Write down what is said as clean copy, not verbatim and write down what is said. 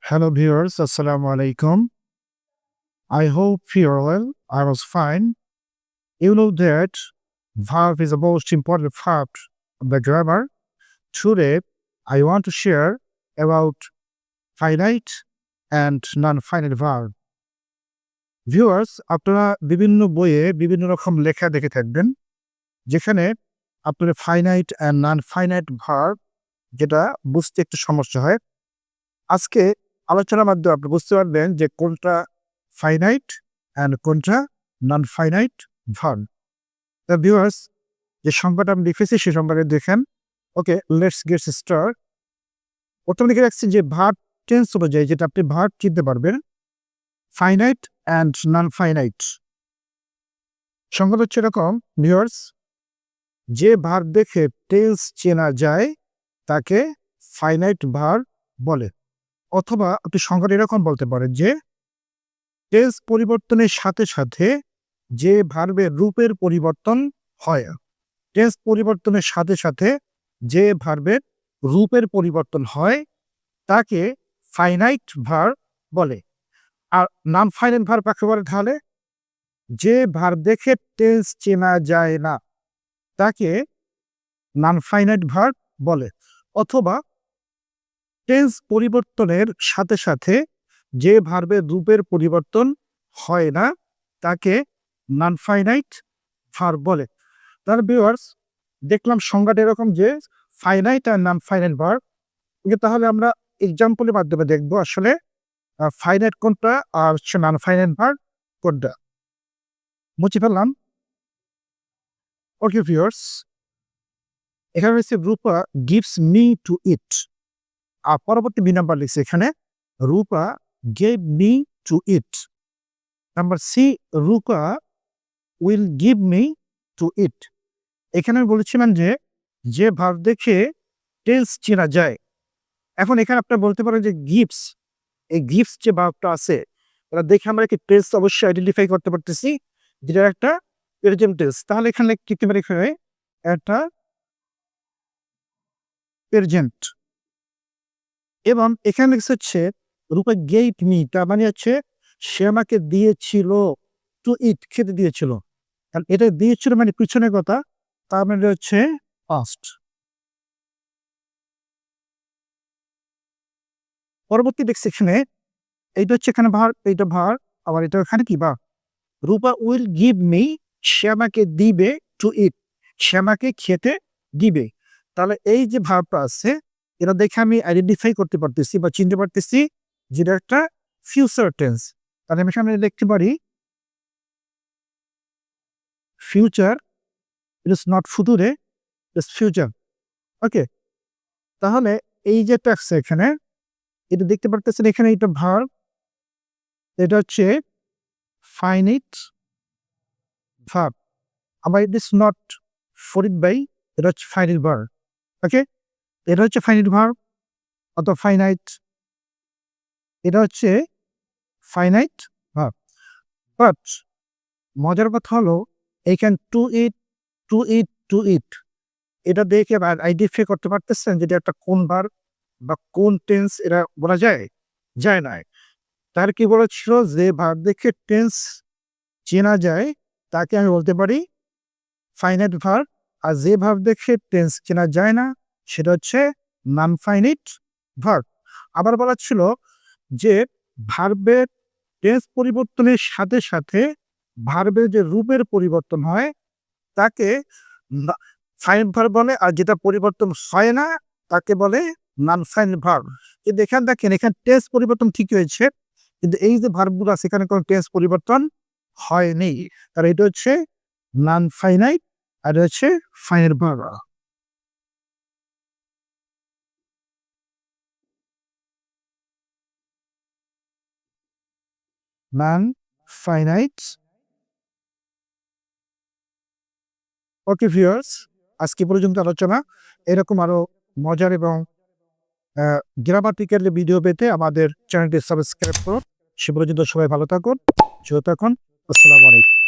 Hello viewers, Assalamu alaikum. I hope you're well. I was fine. You know that verb is the most important part of the grammar. Today, I want to share about finite and non-finite verb. Viewers, আপনারা বিভিন্ন বইয়ে বিভিন্ন রকম লেখা দেখে থাকবেন যেখানে আপনার finite and non finite verb যেটা বুঝতে একটু সমস্যা হয়। আজকে আলোচনার মাধ্যমে আপনি বুঝতে পারবেন যে কোনটা ফাইনাইট অ্যান্ড কোনটা non finite verb. The viewers, যে সংখ্যাটা আমি লিখেছি সেই সংখ্যাটা দেখেন। ওকে, লেটস গেট স্টার্ট। প্রথমে লিখে রাখছি যে ভার্ব টেন্স অনুযায়ী যেটা আপনি ভার্ব চিনতে পারবেন ফাইনাইট অ্যান্ড নন ফাইনাইট। সংখ্যাটা হচ্ছে এরকম ভিউয়ার্স, যে ভার্ব দেখে টেন্স চেনা যায় তাকে ফাইনাইট ভার্ব বলে। অথবা আপনি সংখ্যাটা এরকম বলতে পারেন যে টেন্স পরিবর্তনের সাথে সাথে যে ভার্বের রূপের পরিবর্তন হয়। টেন্স পরিবর্তনের সাথে সাথে যে ভার্বের রূপের পরিবর্তন হয় তাকে ফাইনাইট ভার্ব বলে। আর নন ফাইনাইট ভার্ব কাকে বলে তাহলে? যে ভার্ব দেখে টেন্স চেনা যায় না তাকে নন ফাইনাইট ভার্ব বলে। অথবা টেন্স পরিবর্তনের সাথে সাথে যে ভার্বের রূপের পরিবর্তন হয় না তাকে নন ফাইনাইট ভার্ব বলে। তার ভিউয়ার্স, দেখলাম সংজ্ঞাটা এরকম যে ফাইনাইট আর নন ফাইনাইট ভার্ব। তাহলে আমরা এক্সাম্পলের মাধ্যমে দেখবো আসলে ফাইনাইট কোনটা আর হচ্ছে নন ফাইনাইট ভার্ব কোনটা। মুছে ফেললাম। ওকে ভিউয়ার্স, এখানে হচ্ছে Rupa gives me to it. আর পরবর্তী বি নাম্বার লিখছে এখানে Rupa gave me to it. Number C, Rupa will give me to it. এখানে আমি বলেছিলাম যে ভার্ব দেখে টেন্স চেনা যায়। এখন এখানে আপনারা বলতে পারেন যে গিভস, এই গিভস যে ভার্বটা আছে এটা দেখে আমরা কি টেন্স অবশ্যই আইডেন্টিফাই করতে পারতেছি যেটা একটা প্রেজেন্ট টেন্স। তাহলে এখানে লিখতে পারি একটা প্রেজেন্ট। এবং এখানে হচ্ছে রূপা গেভ মি, তার মানে হচ্ছে সে আমাকে দিয়েছিল, টু ইট খেতে দিয়েছিল। কারণ এটা দিয়েছিল মানে পিছনের কথা, তার মানে হচ্ছে পাস্ট। পরবর্তী সেকশনে এইটা হচ্ছে এখানে ভার, এইটা ভার, আবার এটা এখানে কি ভার। রূপা উইল গিভ মি, সে আমাকে দিবে, টু ইট সে আমাকে খেতে দিবে। তাহলে এই যে ভার্বটা আছে এটা দেখে আমি আইডেন্টিফাই করতে পারতেছি বা চিনতে পারতেছি যেটা একটা ফিউচার টেন্স। তাহলে আমি এখানে লিখতে পারি future, it is not future, it is future. Okay, তাহলে এই যে আছে এখানে এটা দেখতে পারতেছেন এখানে এটা ভার্ব, এটা হচ্ছে ফাইনাইট ভার্ব। আবার ইট ইজ নট ফরিড বাই, এটা হচ্ছে ফাইনাইট ভার্ব। ওকে, এটা হচ্ছে ফাইনাইট ভার্ব অথবা ফাইনাইট, এটা হচ্ছে ফাইনাইট ভার্ব। বাট মজার কথা হলো এইখানে টু ইট, টু ইট, টু ইট এটা দেখে আইডেন্টিফাই করতে পারতেছেন যেটা একটা কোন ভার্ব বা কোন টেন্স এটা বলা যায় যায় না। তার কি বলেছিল যে ভার্ব দেখে টেন্স চেনা যায় তাকে আমি বলতে পারি ফাইনাইট ভার্ব। আর যে ভার্ব দেখে টেন্স চেনা যায় না সেটা হচ্ছে নন ফাইনাইট ভার্ব। আবার বলা ছিল যে ভার্বের টেন্স পরিবর্তনের সাথে সাথে ভার্বের যে রূপের পরিবর্তন হয় তাকে ফাইনাইট ভার্ব বলে, আর যেটা পরিবর্তন হয় না তাকে বলে নন ফাইনাইট ভার্ব। কিন্তু এখানে দেখেন এখানে টেন্স পরিবর্তন ঠিকই হয়েছে, কিন্তু এই যে ভার্বগুলো আছে এখানে কোনো টেন্স পরিবর্তন হয়নি। কারণ এটা হচ্ছে নন ফাইনাইট আর এটা হচ্ছে finite verb. Non finite. Okay viewers, আজকে পর্যন্ত আলোচনা। এরকম আরো মজার এবং গ্রামাটিক্যাল ভিডিও পেতে আমাদের চ্যানেলটি সাবস্ক্রাইব করুন। সে পর্যন্ত সবাই ভালো থাকুন, সুস্থ থাকুন। আসসালামু আলাইকুম।